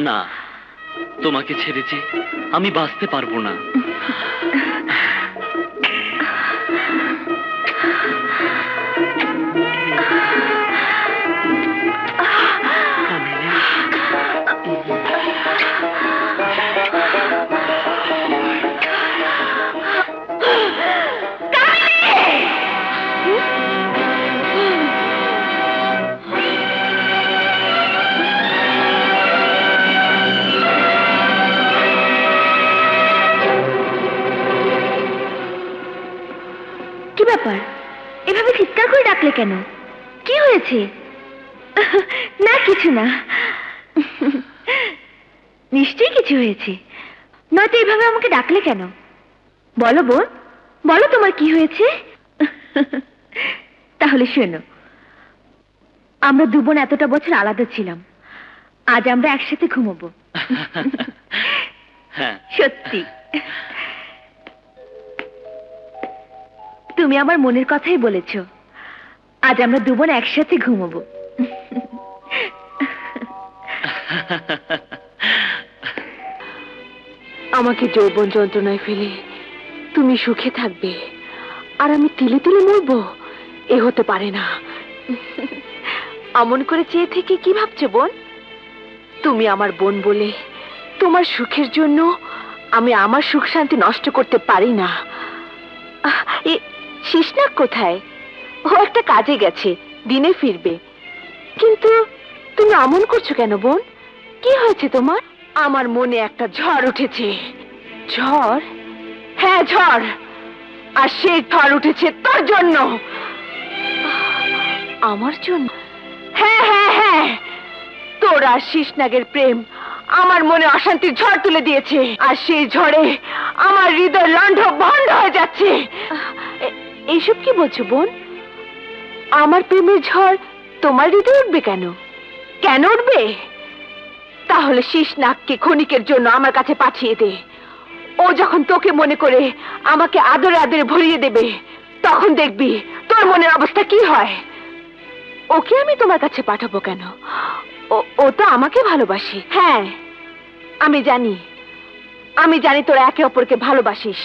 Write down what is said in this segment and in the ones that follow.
না, তোমাকে ছেড়ে যে আমি বাঁচতে পারবো না। কি ব্যাপার, এভাবে চিৎকার করে ডাকলে কেন? কি হয়েছে? না কিছু না, নিশ্চয়ই কিছু হয়েছে, নয়তো এভাবে আমাকে ডাকলে কেন? বলো বোন, বলো তোমার কি হয়েছে। তাহলে শোনো, আমরা দু বোন এতটা বছর আলাদা ছিলাম, আজ আমরা একসাথে ঘুমাবো। সত্যি, তুমি আমার মনের কথাই বলেছ, আজ আমরা দু বোন একসাথে ঘুমাবো। আমাকে যৌবন যন্ত্রণায় ফেলে তুমি সুখে থাকবে আর আমি তিলে তিলে মরবো, এ হতে পারে না। অমন করে চেয়ে থেকে কি ভাবছো বোন? তুমি আমার বোন বলে তোমার সুখের জন্য আমি আমার সুখ শান্তি নষ্ট করতে পারি না। শিশনাক কোথায়? ও একটা কাজে গেছে, দিনে ফিরবে। কিন্তু তুমি অমন করছো কেন বোন? কি হয়েছে তোমার? আমার মনে একটা ঝড় উঠেছে। ঝড়? হ্যাঁ ঝড়, আর সেই ঝড় উঠেছে তোর জন্য। আমার জন্য? হ্যাঁ হ্যাঁ হ্যাঁ, তোর আর শিশনাগের প্রেম আমার মনে অশান্তির ঝড় তুলে দিয়েছে, আর সেই ঝড়ে আমার হৃদয় লণ্ড ভণ্ড হয়ে যাচ্ছে। এইসব কি বলছো বোন? আমার প্রেমের ঝড় তোমার হৃদয়ে উঠবে কেন? কেন উঠবে? তাহলে শিশনাগকে ক্ষণিকের জন্য আমার কাছে পাঠিয়ে দে। ও যখন তোকে মনে করে আমাকে আদরে আদরে ভরিয়ে দেবে, তখন দেখবি তোর মনের অবস্থা কি হয়। ওকে আমি তোমার কাছে পাঠাবো কেন? ও তো আমাকে ভালোবাসে। হ্যাঁ আমি জানি, আমি জানি তোরা একে অপরকে ভালোবাসিস,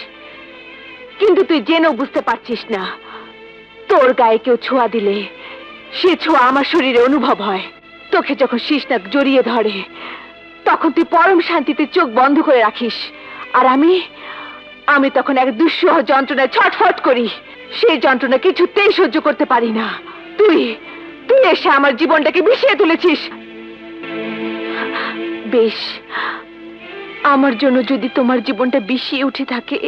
কিন্তু তুই জেনেও বুঝতে পারছিস না, তোর গায়ে কেউ ছোঁয়া দিলে সে ছোঁয়া আমার শরীরে অনুভব হয়। তোকে যখন শিশনাগ জড়িয়ে ধরে তখন তুই পরম শান্তিতে চোখ বন্ধ করে রাখিস, আর আমি তখন এক দুঃসহ যন্ত্রণায় ছটফট করি। সেই যন্ত্রণা কিছুতেই সহ্য করতে পারি না। তুই তুই এসে আমার জীবনটাকে বিষিয়ে তুলেছিস। বেশ, আমার জন্য যদি তোমার জীবনটা বিষিয়ে উঠে থাকে,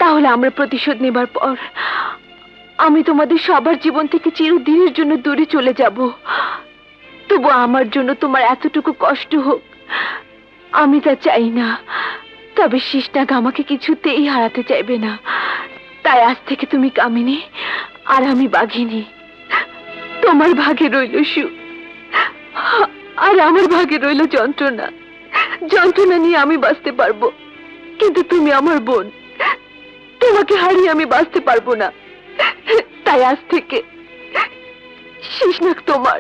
তাহলে আমরা প্রতিশোধ নেবার পর আমি তোমাদের সবার জীবন থেকে চিরদিনের জন্য দূরে চলে যাব। তবু আমার জন্য তোমার এতটুকু কষ্ট হোক আমি তা চাই না। তবে শিশনাগ আমাকে কিছুতেই হারাতে চাইবে না, তাই আজ থেকে তুমি কামিনী আর আমি বাঘিনী। তোমার ভাগে রইল সুখ, আর আমার ভাগে রইল যন্ত্রণা। যন্ত্রণা নিয়ে আমি বাঁচতে পারবো, কিন্তু তুমি আমার বোন, তোমাকে হারিয়ে আমি বাঁচতে পারবো না। তাই আজ থেকে শিশনাগ তোমার।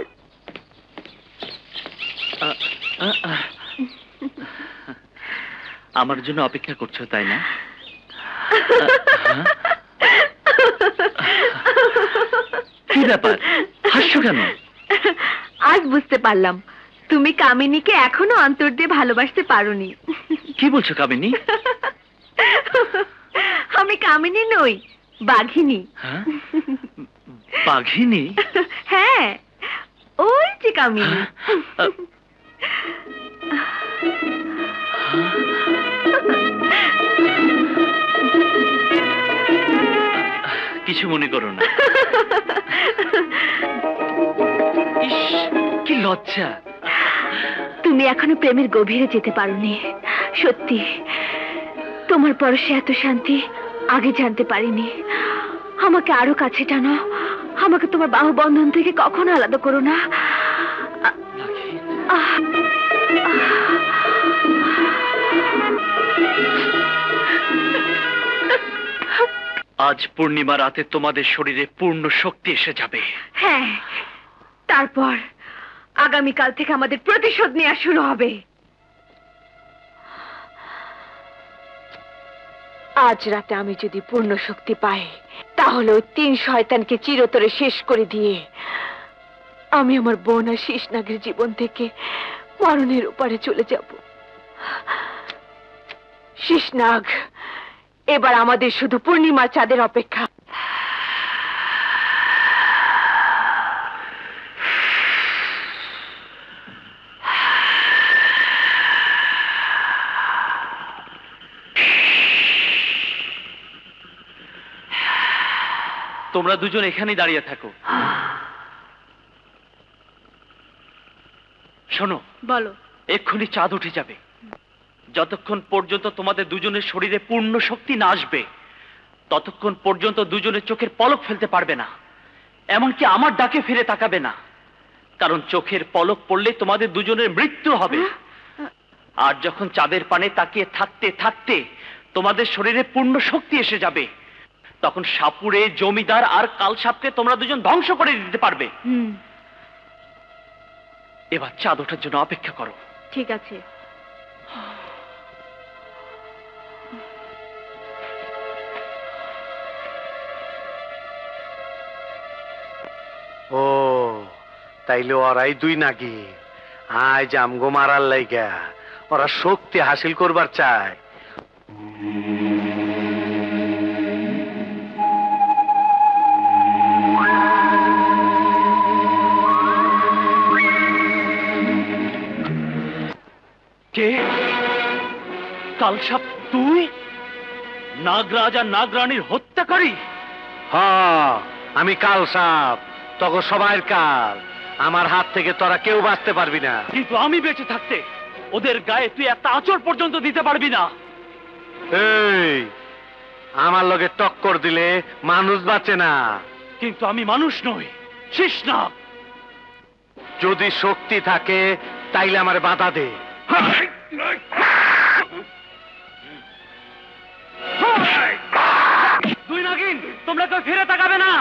আমার জন্য অপেক্ষা করছো তাই না? কি ব্যাপার, হাসছো কেন? আজ বুঝতে পারলাম তুমি কামিনীকে এখনো অন্তর দিয়ে ভালোবাসতে পারোনি। কি বলছো কামিনী? আমি কামিনী নই, বাঘিনী। বাঘিনী? হ্যাঁ, ওই যে কামিনী। কিছু মনে করো না। কি লজ্জা! তুমি এখনো প্রেমের গভীরে যেতে পারোনি। সত্যি, তোমার পরশে এত শান্তি আগে জানতে পারিনি। আমাকে আরো কাছে টানো, আমাকে তোমার বাহু বন্ধন থেকে কখনো আলাদা করো না। আজ পূর্ণিমা রাতে তোমাদের শরীরে পূর্ণ শক্তি এসে যাবে। হ্যাঁ, তারপর আগামীকাল থেকে আমাদের প্রতিশোধ নেওয়া শুরু হবে। আজ রাতে আমি যদি পূর্ণ শক্তি পাই তাহলে ওই 3 শয়তানকে চিরতরে শেষ করে দিয়ে আমি আমার বোন আর শেষনাগের জীবন থেকে মরণের ওপারে চলে যাব। শেষনাগ, এবার আমাদের শুধু পূর্ণিমার চাঁদের অপেক্ষা। তোমরা দুজন এখানেই দাঁড়িয়ে থাকো। শোনো, বলো। এক্ষুনি চাঁদ উঠে যাবে। যতক্ষণ পর্যন্ত তোমাদের দুজনের শরীরে পূর্ণ শক্তি না আসবে ততক্ষণ পর্যন্ত দুজনের চোখের পলক ফেলতে পারবে না, এমনকি আমার ডাকে ফিরে তাকাবে না। কারণ চোখের পলক পড়লে তোমাদের দুজনের মৃত্যু হবে। আর যখন চাঁদের পানে তাকিয়ে থাকতে থাকতে তোমাদের শরীরে পূর্ণ শক্তি এসে যাবে তখন সাপুড়ে, জমিদার আর কালসাপকে তোমরা দুজন ধ্বংস করে দিতে পারবে। এবার চাঁদ ওঠার জন্য অপেক্ষা করো। ঠিক আছে। ও তাইলে ওরাই দুই নাকি আজ আমগো মারার লাইগা ওরা শক্তি হাসিল করবার চায়। কে? কালসাপ তুই? নাগরাজ আর নাগরানীর হত্যাকারী? হ্যাঁ, আমি কাল সাপ, তখন সবাইয়ের কাল। আমার হাত থেকে তোরা কেউ বাঁচতে পারবি না। কিন্তু আমি বেঁচে থাকতে ওদের গায়ে তুই একটা আঁচড় পর্যন্ত দিতে পারবি না। এই, আমার লগে টক্কর দিলে মানুষ বাঁচে না। কিন্তু আমি মানুষ নই, শেষনাগ। যদি শক্তি থাকে তাইলে আমার বাধা দে। দুই নাগিন, তোমরা কেউ ফিরে তাকাবে না।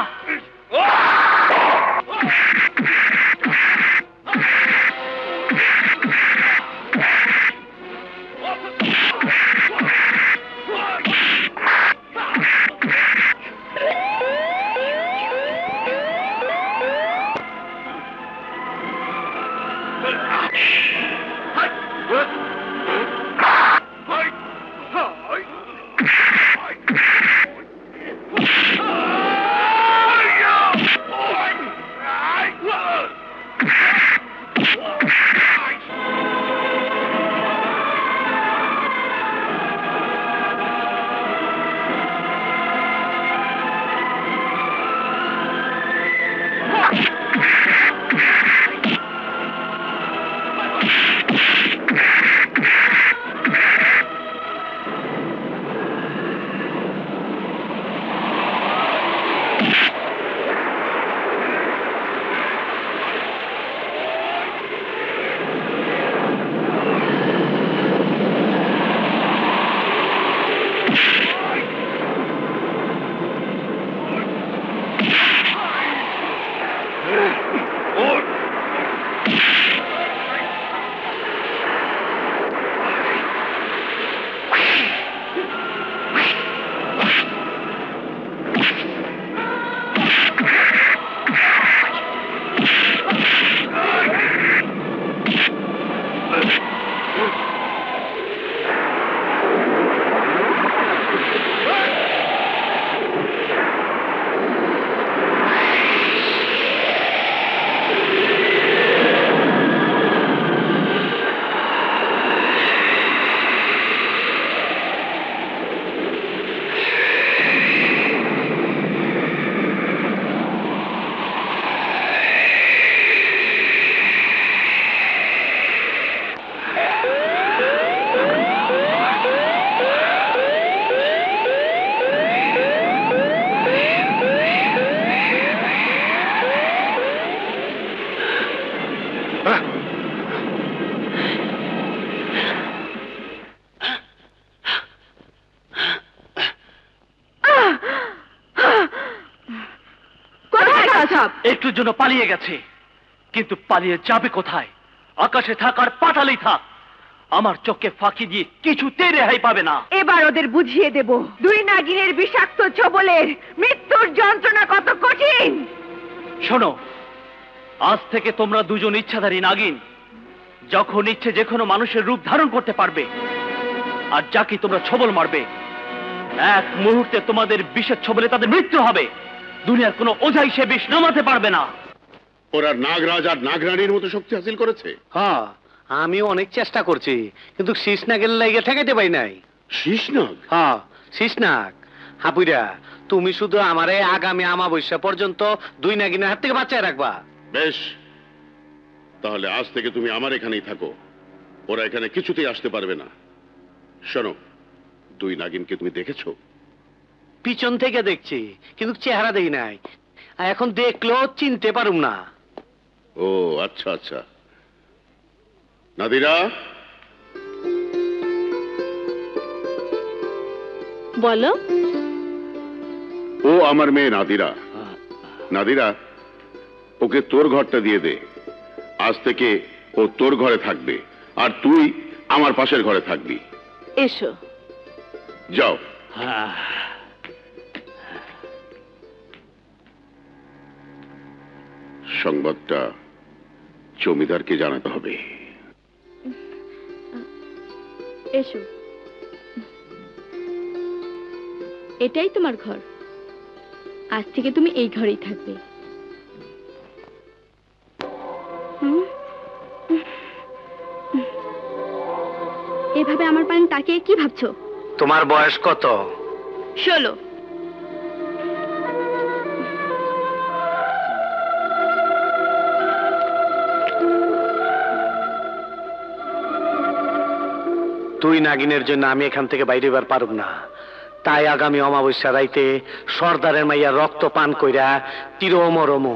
একটুর জন্য পালিয়ে গেছে, কিন্তু পালিয়ে যাবে কোথায়? আকাশে থাক আর পাতালেই থাক, আমার চোখকে ফাঁকি দিয়ে কিছুতে রেহাই পাবে না। এবার ওদের বুঝিয়ে দেব দুই নাগিনের বিষাক্ত ছোবলের মৃত্যুর যন্ত্রণা কত কঠিন। শোনো, আজ থেকে তোমরা দুজন ইচ্ছাধারী নাগিন, যখন ইচ্ছে যে কোনো মানুষের রূপ ধারণ করতে পারবে। আর যাকে তোমরা ছবল মারবে, এক মুহূর্তে তোমাদের বিষের ছবলে তাদের মৃত্যু হবে। দুনিয়ার কোনো ওঝাই সে বিষ নামাতে পারবে না। ওরা নাগরাজ আর নাগরানীর মতো শক্তি হাসিল করেছে। হ্যাঁ, আমিও অনেক চেষ্টা করছি, কিন্তু শীষ নাগের লাইগে ঠেকাইতে পাই নাই। শীষনাগ? হ্যাঁ, শীষ নাগ। হাপুইরা, তুমি শুধু আমারে আগামী আমাবস্যা পর্যন্ত দুই নাগিনের হাত থেকে বাঁচায় রাখবা। বেশ, তাহলে আজ থেকে তুমি আমার এখানেই থাকো। ওরা এখানে কিছুতেই আসতে পারবে না। শোনো, দুই নাগিনকে তুমি দেখেছো? পিছন থেকে দেখছি, কিন্তু চেহারা দেখি নাই। আর এখন দেখলেও চিনতে পারুম না। ও আচ্ছা আচ্ছা। নাদিরা, বলো। ও আমার মেয়ে নাদিরা। নাদিরা, ওকে তোর ঘরটা দিয়ে দে। আজ থেকে ও তোর ঘরে থাকবে, আর তুই আমার পাশের ঘরে থাকবি। এসো। যাও। সংবাদটা জমিদারকে জানাতে হবে। এসো, এটাই তোমার ঘর। আজ থেকে তুমি এই ঘরেই থাকবে। এভাবে আমার পানে তাকিয়ে কি ভাবছো? তোমার বয়স কত? 16। দুই নাগিনের জন্য আমি এখান থেকে বাইরে বার পারব না। তাই আগামী অমাবস্যা রাইতে সর্দারের মাইয়া রক্ত পান কইরা চিরমরম